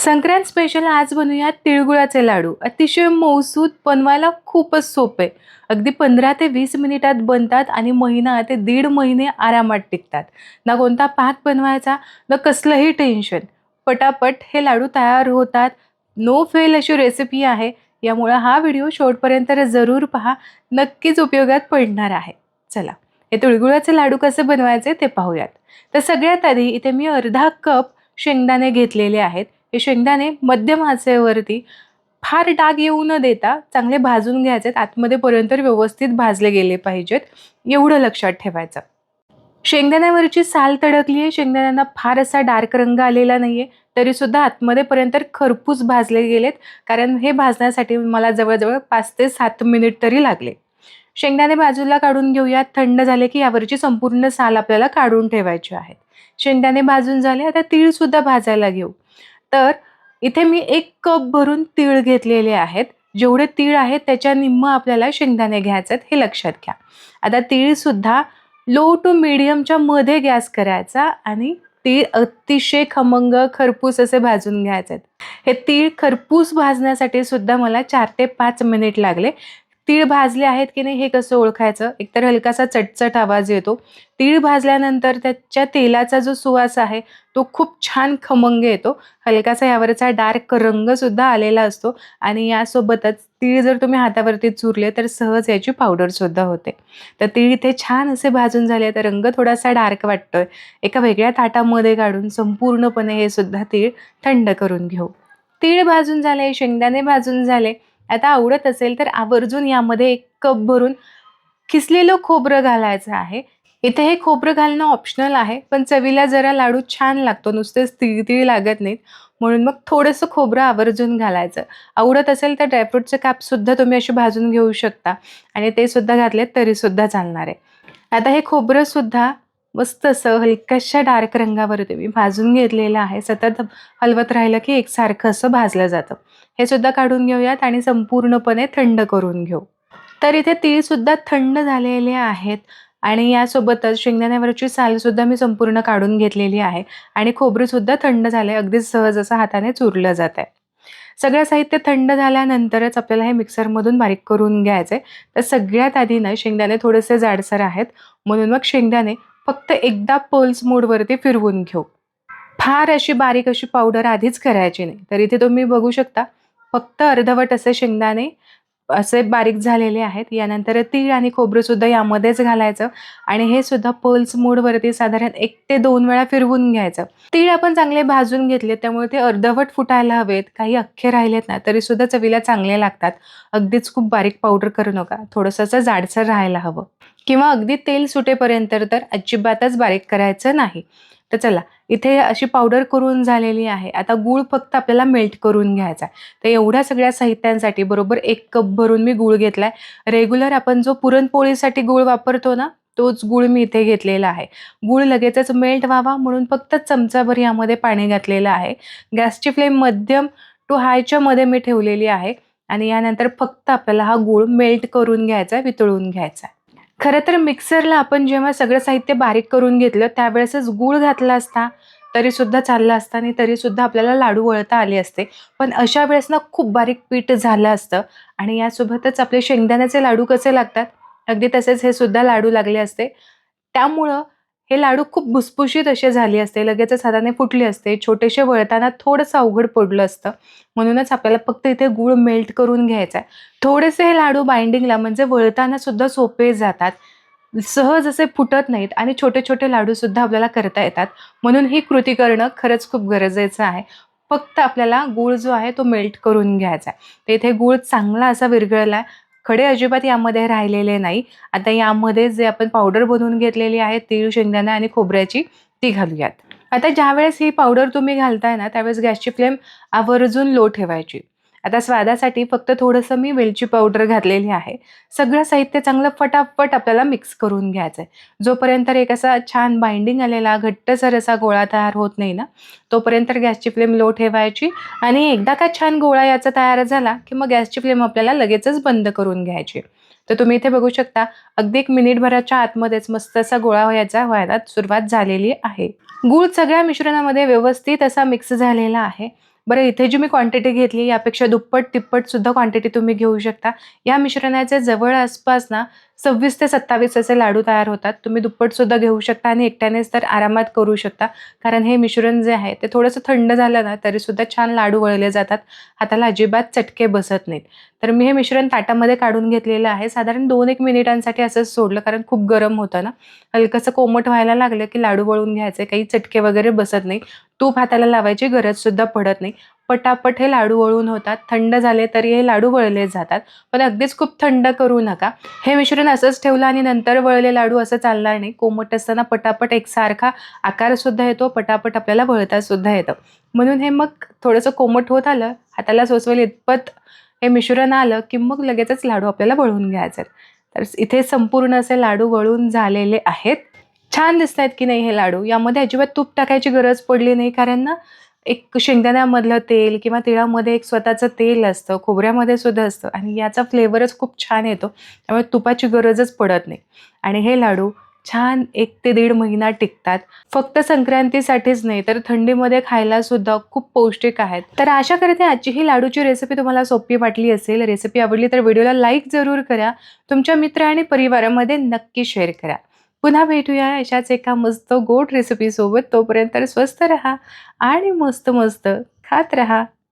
Sankrant special आज बनवूयात तिळगुळाचे लाडू. अतिशय मऊसूत, बनवायला खूपच सोपे. अगदी 15 ते 20 मिनिटात बनतात आणि महिना ते दीड महिने आरामात टिकतात. ना कोणता पाक बनवायचा, ना कसलंही टेन्शन. पटापट हे लाडू तयार होतात. नो फेल अशी रेसिपी आहे. यामुळे हा व्हिडिओ शेवटपर्यंत जरूर पहा. नक्कीच उपयोगात पडणार आहे. चला, हे तिळगुळाचे लाडू कसे बनवायचे ते पाहूयात. तर सगळ्यात आधी इथे मी अर्धा कप शेंगदाणे घेतलेले आहेत. हे शेंगदाणे मध्यम आचेवरती फार डाग येऊ न देता चांगले भाजून घ्यायचेत. आतमध्ये पर्यंत व्यवस्थित भाजले गेले पाहिजेत, एवढं लक्षात ठेवायचं. शेंगदाण्यावरची साल तडकली आहे. शेंगदाण्यांना फार असा डार्क रंग आलेला नाहीये, तरी सुद्धा आतमध्ये पर्यंत खरपूस भाजले गेलेत. कारण हे भाजण्यासाठी मला जवळजवळ 5 ते 7 मिनिट तरी लागले. शेंगदाणे बाजूला काढून घेऊयात. थंड झाले की यावरची संपूर्ण साल आपल्याला काढून ठेवायची आहे. शेंगदाणे भाजून झाले, आता तीळ सुद्धा भाजायला घेऊ. तर इथे मी 1 कप भरून तीळ घेतलेले आहेत. जेवढे तीळ आहेत त्याच्या निम्म आपल्याला शेंगदाणे घ्यायचे हे लक्षात घ्या. आता तीळ सुद्धा लो टू मीडियमच्या मध्ये गॅस करायचा आणि तीळ अतिशय खमंग खरपूस असे भाजून घ्यायचे. हे तीळ खरपूस भाजण्यासाठी सुद्धा मला 4 ते 5 मिनिट लागले. तीळ भाजले आहेत की नाही हे कसं ओळखायचं? एकतर हलकासा चटचट आवाज येतो. तीळ भाजल्यानंतर त्याच्या तेलाचा जो सुवास आहे तो खूप छान खमंग येतो. हलकासा यावरचा डार्क रंग सुद्धा आलेला असतो आणि यासोबतच तीळ जर तुम्ही हातावरती चुरले तर सहज याची पावडर सुद्धा होते. तर तीळ इथे छान असे भाजून झाले. तर रंग थोडासा डार्क वाटतोय. एका वेगळ्या ताटामध्ये काढून संपूर्णपणे हे सुद्धा तीळ थंड करून घेऊ. तीळ भाजून झाले, शेंगदाणे भाजून झाले. आता आवडत असेल तर आवर्जून यामध्ये 1 कप भरून किसलेलं खोबरं घालायचं आहे. इथे हे खोबरं घालणं ऑप्शनल आहे, पण चवीला जरा लाडू छान लागतो. नुसतेच तीळ लागत नाहीत, म्हणून मग थोडंसं खोबरं आवर्जून घालायचं. आवडत असेल तर ड्रायफ्रूटचे काप सुद्धा तुम्ही असे भाजून घेऊ शकता आणि ते सुद्धा घातलेत तरी सुद्धा चालणार आहे. आता हे खोबरं सुद्धा मस्त असं हलक्याशा डार्क रंगावरती मी भाजून घेतलेलं आहे. सतत हलवत राहिलं की एकसारखं असं भाजलं जातं. हे सुद्धा काढून घेऊयात आणि संपूर्णपणे थंड करून घेऊ. तर इथे तीळ सुद्धा थंड झालेले आहेत आणि यासोबतच शेंगदाण्यावरची साल सुद्धा मी संपूर्ण काढून घेतलेली आहे आणि खोबरं सुद्धा थंड झालंय. अगदी सहज असं हाताने चुरलं जात आहे. सगळं साहित्य थंड झाल्यानंतरच आपल्याला हे मिक्सरमधून बारीक करून घ्यायचंय. तर सगळ्यात आधी ना शेंगदाणे थोडेसे जाडसर आहेत, म्हणून मग शेंगदाणे फक्त एकदा पल्स मोडवरती फिरवून घेऊ. फार अशी बारीक अशी पावडर आधीच करायची नाही. तर इथे तुम्ही बघू शकता फक्त अर्धवट असे शेंगदाणे असे बारीक झालेले आहेत. यानंतर तीळ आणि खोबरं सुद्धा यामध्येच घालायचं आणि हे सुद्धा पल्स मोडवरती साधारण 1 ते 2 वेळा फिरवून घ्यायचं. तीळ आपण चांगले भाजून घेतले त्यामुळे ते अर्धवट फुटायला हवेत. काही अख्खे राहिलेत ना तरी सुद्धा चवीला चांगले लागतात. अगदीच खूप बारीक पावडर करू नका. थोडंसं असं जाडसर राहायला हवं किंवा अगदी तेल सुटेपर्यंत तर अजिबातच बारीक करायचं नाही. तर चला, इथे अशी पावडर करून झालेली आहे. आता गूळ फक्त आपल्याला मेल्ट करून घ्यायचा. तर एवढ्या सगळ्या साहित्यांसाठी बरोबर 1 कप भरून मी गूळ घेतलाय. रेग्युलर आपण जो पुरणपोळीसाठी गूळ वापरतो ना तोच गूळ मी इथे घेतलेला आहे. गूळ लगेचच मेल्ट व्हावा म्हणून फक्त चमचाभर यामध्ये पाणी घातलेलं आहे. गॅसची फ्लेम मध्यम टू हायच्या मध्ये मी ठेवलेली आहे आणि यानंतर फक्त आपल्याला हा गूळ मेल्ट करून घ्यायचा, वितळून घ्यायचा. खरं तर मिक्सरला आपण जेव्हा सगळं साहित्य बारीक करून घेतलं त्यावेळेसच गूळ घातला असता तरी सुद्धा चाललं असतं आणि तरी सुद्धा आपल्याला लाडू वळता आले असते. पण अशा वेळेस ना खूप बारीक पीठ झालं असतं आणि यासोबतच आपले शेंगदाण्याचे लाडू कसे लागतात अगदी तसेच हे सुद्धा लाडू लागले असते. त्यामुळं हे लाडू खूप भुसभुशीत असे झाले असते, लगेचच हाताने फुटले असते. छोटेसे वळताना थोडंसं अवघड पडलं असतं. म्हणूनच आपल्याला फक्त इथे गूळ मेल्ट करून घ्यायचा आहे. थोडेसे हे लाडू बाइंडिंगला म्हणजे वळताना सुद्धा सोपे जातात. सहज असे फुटत नाहीत आणि छोटे छोटे लाडू सुद्धा आपल्याला करता येतात. म्हणून ही कृती करणं खरंच खूप गरजेचं आहे. फक्त आपल्याला गूळ जो आहे तो मेल्ट करून घ्यायचा आहे. तर इथे गूळ चांगला असा विरघळला आहे. खडे अजिबात यामध्ये राहिलेले नाही. आता यामध्ये जे आपण पावडर बनवून घेतलेली आहे तीळ, शेंगदाणे आणि खोबऱ्याची ती घालूयात. आता ज्यावेळेस ही पावडर तुम्ही घालताय ना त्यावेळेस गॅसची फ्लेम आवर्जून लो ठेवायची. आता स्वादासाठी फक्त थोडंसं मी वेलची पावडर घातलेली आहे. सगळं साहित्य चांगलं फटाफट आपल्याला मिक्स करून घ्यायचं आहे. जोपर्यंत एक असा छान बाइंडिंग आलेला घट्टसर असा गोळा तयार होत नाही ना तोपर्यंत गॅसची फ्लेम लो ठेवायची आणि एकदा का छान गोळा याचा तयार झाला की मग गॅसची फ्लेम आपल्याला लगेचच बंद करून घ्यायची. तर तुम्ही इथे बघू शकता अगदी 1 मिनिटभराच्या आतमध्येच मस्त असा गोळा व्हायला सुरुवात झालेली आहे. गूळ सगळ्या मिश्रणामध्ये व्यवस्थित असा मिक्स झालेला आहे. बरं, इथे जी मी क्वांटिटी घेतली यापेक्षा दुप्पट-तिप्पट सुद्धा क्वांटिटी तुम्ही घेऊ शकता. या मिश्रणाचे जवळ आसपास ना 26 ते 27 असे लाडू तयार होतात. तुम्ही दुप्पट सुद्धा घेऊ शकता आणि एकट्यानेच तर आरामात करू शकता. कारण हे मिश्रण जे आहे ते थोडंसं थंड झालं ना तरीसुद्धा छान लाडू वळले जातात. हाताला अजिबात चटके बसत नाहीत. तर मी हे मिश्रण ताटामध्ये काढून घेतलेलं आहे. साधारण 2-1 मिनिटांसाठी असंच सोडलं कारण खूप गरम होतं ना. हलकंसं कोमट व्हायला लागलं की लाडू वळून घ्यायचे. काही चटके वगैरे बसत नाही. तूप हाताला लावायची गरज सुद्धा पडत नाही. पटापट हे लाडू वळून होतात. थंड झाले तरी हे लाडू वळले जातात. पण अगदीच खूप थंड करू नका. हे मिश्रण असंच ठेवलं आणि नंतर वळले लाडू असं चालणार नाही. कोमट असताना पटापट एकसारखा आकार सुद्धा येतो, पटापट आपल्याला वळता सुद्धा येतं. म्हणून हे मग थोडंसं कोमट होत आलं, हाताला सोसवेल इतपत हे मिश्रण आलं, की मग लगेचच लाडू आपल्याला वळून घ्यायचे आहेत. तर इथे संपूर्ण असे लाडू वळून झालेले आहेत. छान दिसतायत की नाही हे लाडू. यामध्ये अजिबात तूप टाकायची गरज पडली नाही कारण ना एक शेंगदाण्यामधलं तेल किंवा तिळामध्ये एक स्वतःचं तेल असतं, खोबऱ्यामध्ये सुद्धा असतं आणि याचा फ्लेवरच खूप छान येतो. त्यामुळे तुपाची गरजच पडत नाही आणि हे लाडू छान 1 ते 1.5 महिना टिकतात. फक्त संक्रांतीसाठीच नाही तर थंडीमध्ये खायला सुद्धा खूप पौष्टिक आहेत. तर आशा करते आजची ही लाडूची रेसिपी तुम्हाला सोपी वाटली असेल. रेसिपी आवडली तर व्हिडिओला लाईक जरूर करा. तुमच्या मित्र आणि परिवारामध्ये नक्की शेअर करा. पुन्हा भेटूया अशाच एका मस्त गोड रेसिपीसोबत. तोपर्यंत स्वस्त रहा आणि मस्त मस्त खात रहा.